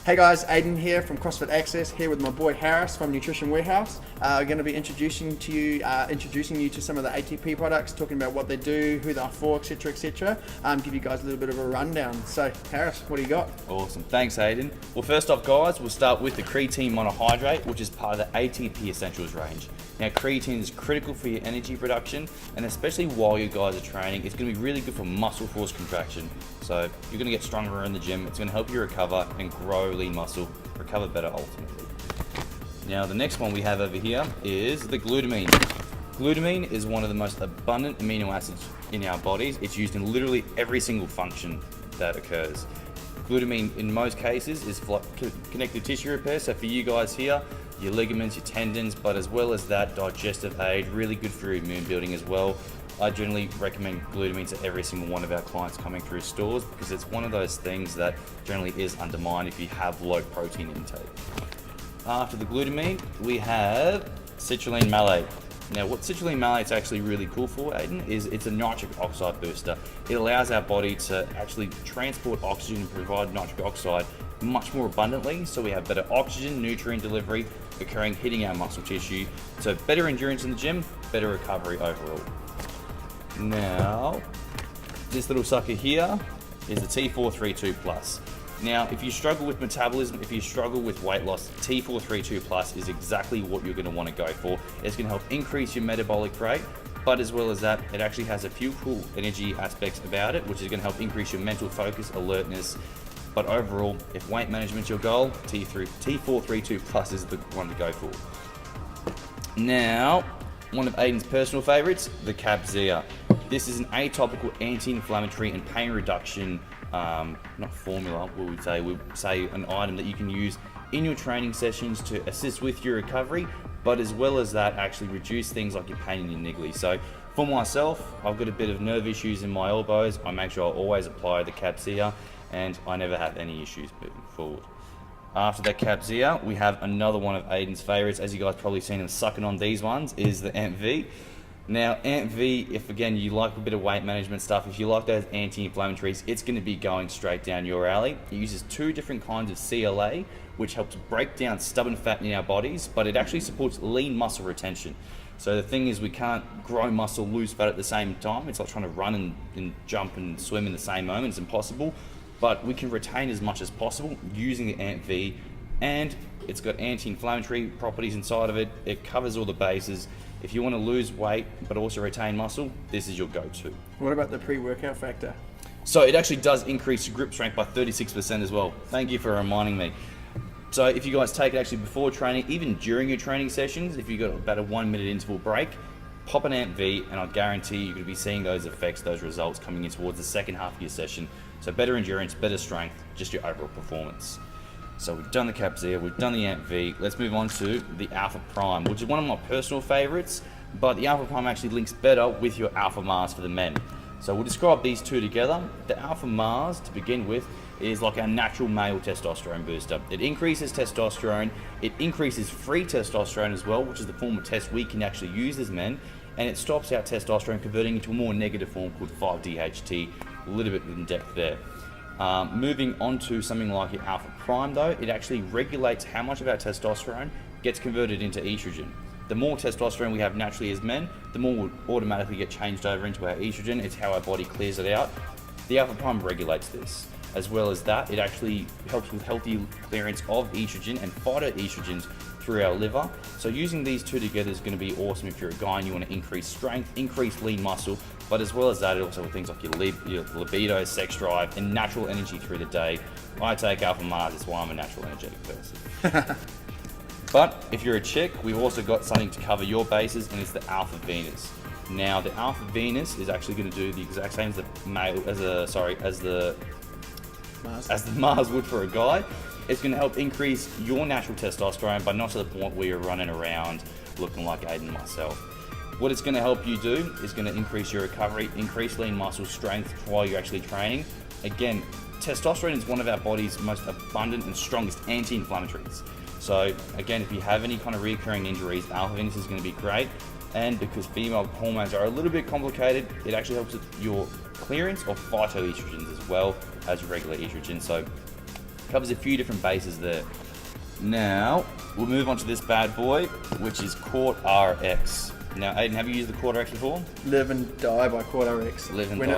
Hey guys, Aiden here from CrossFit Access, here with my boy Harris from Nutrition Warehouse. We're going to be introducing you to some of the ATP products, talking about what they do, who they're for, etc, etc. Give you guys a little bit of a rundown. So Harris, what do you got? Awesome, thanks Aiden. Well, first off guys, we'll start with the Creatine monohydrate, which is part of the ATP Essentials range. Now creatine is critical for your energy production, and especially while you guys are training, it's going to be really good for muscle force contraction. So you're going to get stronger in the gym, it's going to help you recover and grow lean muscle, recover better ultimately. Now the next one we have over here is the glutamine. Glutamine is one of the most abundant amino acids in our bodies. It's used in literally every single function that occurs. Glutamine in most cases is for connective tissue repair, so for you guys here, your ligaments, your tendons, but as well as that, digestive aid, really good for your immune building as well. I generally recommend glutamine to every single one of our clients coming through stores because it's one of those things that generally is undermined if you have low protein intake. After the glutamine, we have citrulline malate. Now what citrulline malate is actually really cool for, Aiden, is it's a nitric oxide booster. It allows our body to actually transport oxygen and provide nitric oxide much more abundantly, so we have better oxygen, nutrient delivery occurring, hitting our muscle tissue. So better endurance in the gym, better recovery overall. Now, this little sucker here is the T432 Plus. Now, if you struggle with metabolism, if you struggle with weight loss, T432 Plus is exactly what you're going to want to go for. It's going to help increase your metabolic rate, but as well as that, it actually has a few cool energy aspects about it, which is going to help increase your mental focus, alertness. But overall, if weight management's your goal, T432 Plus is the one to go for. Now, one of Aiden's personal favorites, the Cabzea. This is an atopical anti-inflammatory and pain reduction, not formula, we would say an item that you can use in your training sessions to assist with your recovery, but as well as that, actually reduce things like your pain in your niggly. So for myself, I've got a bit of nerve issues in my elbows. I make sure I always apply the Cabzea, and I never have any issues moving forward. After that Cabzea, we have another one of Aiden's favorites, as you guys probably seen him sucking on these ones, is the AMP-V. Now AMP-V, if again you like a bit of weight management stuff, if you like those anti-inflammatories, it's going to be going straight down your alley. It uses two different kinds of CLA, which helps break down stubborn fat in our bodies, but it actually supports lean muscle retention. So the thing is, we can't grow muscle, lose fat at the same time. It's like trying to run and jump and swim in the same moment. It's impossible. But we can retain as much as possible using the AMP-V, and it's got anti-inflammatory properties inside of it. It covers all the bases. If you want to lose weight but also retain muscle, this is your go-to. What about the pre-workout factor? So it actually does increase your grip strength by 36% as well. Thank you for reminding me. So if you guys take it actually before training, even during your training sessions, if you've got about a 1 minute interval break, pop an AMP-V and I guarantee you're going to be seeing those effects, those results coming in towards the second half of your session. So better endurance, better strength, just your overall performance. So we've done the Cabzea, we've done the AMP-V. Let's move on to the Alpha Prime, which is one of my personal favorites, but the Alpha Prime actually links better with your Alpha Mars for the men. So we'll describe these two together. The Alpha Mars, to begin with, is like our natural male testosterone booster. It increases testosterone, it increases free testosterone as well, which is the form of test we can actually use as men, and it stops our testosterone converting into a more negative form called 5-DHT. A little bit in depth there. Moving on to something like your Alpha Prime though, it actually regulates how much of our testosterone gets converted into estrogen. The more testosterone we have naturally as men, the more we'll automatically get changed over into our estrogen. It's how our body clears it out. The Alpha Prime regulates this. As well as that, it actually helps with healthy clearance of estrogen and phytoestrogens through our liver. So using these two together is going to be awesome if you're a guy and you want to increase strength, increase lean muscle, but as well as that, it also have things like your libido, sex drive, and natural energy through the day. I take Alpha Mars, that's why I'm a natural energetic person. But if you're a chick, we've also got something to cover your bases, and it's the Alpha Venus. Now the Alpha Venus is actually going to do the exact same as the Mars would for a guy. It's going to help increase your natural testosterone, but not to the point where you're running around looking like Aiden and myself. What it's going to help you do is going to increase your recovery, increase lean muscle strength while you're actually training. Again, testosterone is one of our body's most abundant and strongest anti-inflammatories. So again, if you have any kind of recurring injuries, Alpha Venus is going to be great. And because female hormones are a little bit complicated, it actually helps with your clearance of phytoestrogens as well as regular estrogen. So covers a few different bases there. Now, we'll move on to this bad boy, which is Quart RX. Now, Aiden, have you used the Quart RX before? Live and die by Quart RX. When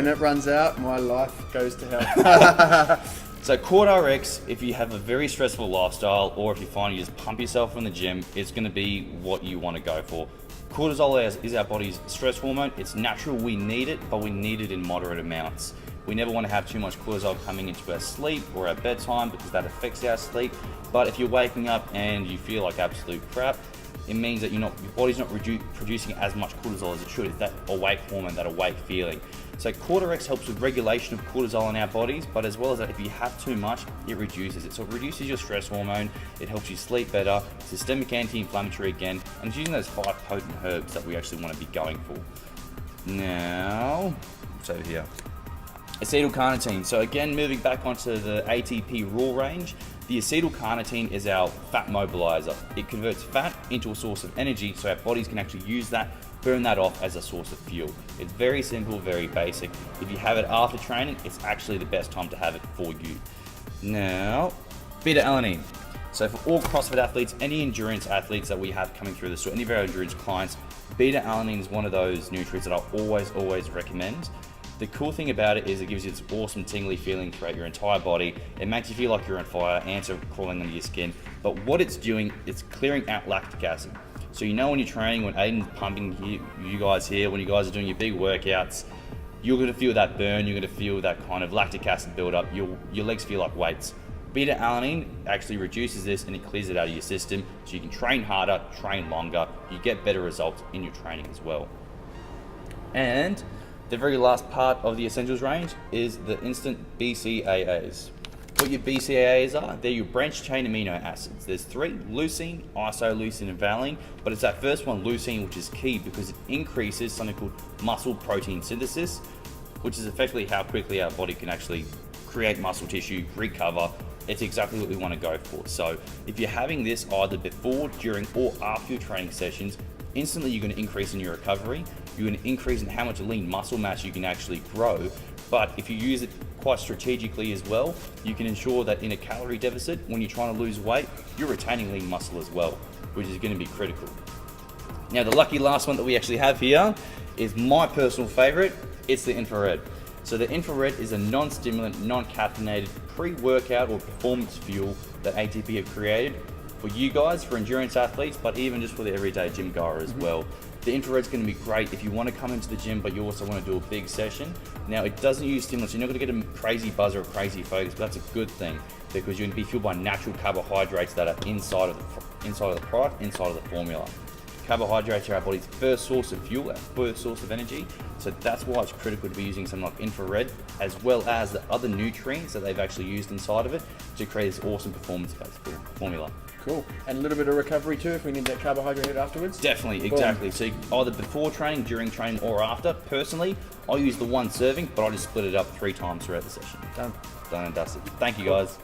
it runs out, my life goes to hell. So Quart RX, if you have a very stressful lifestyle, or if you find you just pump yourself in the gym, it's going to be what you want to go for. Cortisol is our body's stress hormone. It's natural, we need it, but we need it in moderate amounts. We never want to have too much cortisol coming into our sleep or our bedtime because that affects our sleep. But if you're waking up and you feel like absolute crap, it means that your body's not producing as much cortisol as it should. It's that awake hormone, that awake feeling. So Quart RX helps with regulation of cortisol in our bodies, but as well as that, if you have too much, it reduces it. So it reduces your stress hormone, it helps you sleep better, systemic anti-inflammatory again, and it's using those 5 potent herbs that we actually want to be going for. Now, what's over here? Acetyl-carnitine. So again, moving back onto the ATP raw range, the acetyl-carnitine is our fat mobilizer. It converts fat into a source of energy, so our bodies can actually use that, burn that off as a source of fuel. It's very simple, very basic. If you have it after training, it's actually the best time to have it for you. Now, beta-alanine. So for all CrossFit athletes, any endurance athletes that we have coming through this, so any of our endurance clients, beta-alanine is one of those nutrients that I always recommend. The cool thing about it is it gives you this awesome tingly feeling throughout your entire body. It makes you feel like you're on fire, ants are crawling under your skin. But what it's doing, it's clearing out lactic acid. So you know when you're training, when Aiden's pumping you guys here, when you guys are doing your big workouts, you're going to feel that burn, you're going to feel that kind of lactic acid build up, your legs feel like weights. Beta-alanine actually reduces this and it clears it out of your system so you can train harder, train longer, you get better results in your training as well. And the very last part of the essentials range is the instant BCAAs. What your BCAAs are, they're your branched chain amino acids. There's 3, leucine, isoleucine, and valine, but it's that first one, leucine, which is key because it increases something called muscle protein synthesis, which is effectively how quickly our body can actually create muscle tissue, recover. It's exactly what we want to go for. So if you're having this either before, during, or after your training sessions, instantly you're going to increase in your recovery, you're going to increase in how much lean muscle mass you can actually grow. But if you use it quite strategically as well, you can ensure that in a calorie deficit, when you're trying to lose weight, you're retaining lean muscle as well, which is going to be critical. Now, the lucky last one that we actually have here is my personal favorite. It's the infrared. So the infrared is a non-stimulant, non-caffeinated pre-workout or performance fuel that ATP have created for you guys, for endurance athletes, but even just for the everyday gym goer as well. The infrared's going to be great if you want to come into the gym, but you also want to do a big session. Now, it doesn't use stimulants. You're not going to get a crazy buzz or a crazy focus, but that's a good thing because you're going to be fueled by natural carbohydrates that are inside of the product, inside of the formula. Carbohydrates are our body's first source of fuel, our first source of energy. So that's why it's critical to be using something like infrared, as well as the other nutrients that they've actually used inside of it to create this awesome performance-based formula. Cool. And a little bit of recovery too if we need that carbohydrate afterwards? Definitely, exactly. So either before training, during training, or after. Personally, I'll use the 1 serving, but I just split it up 3 times throughout the session. Done and dusted. Thank you, guys.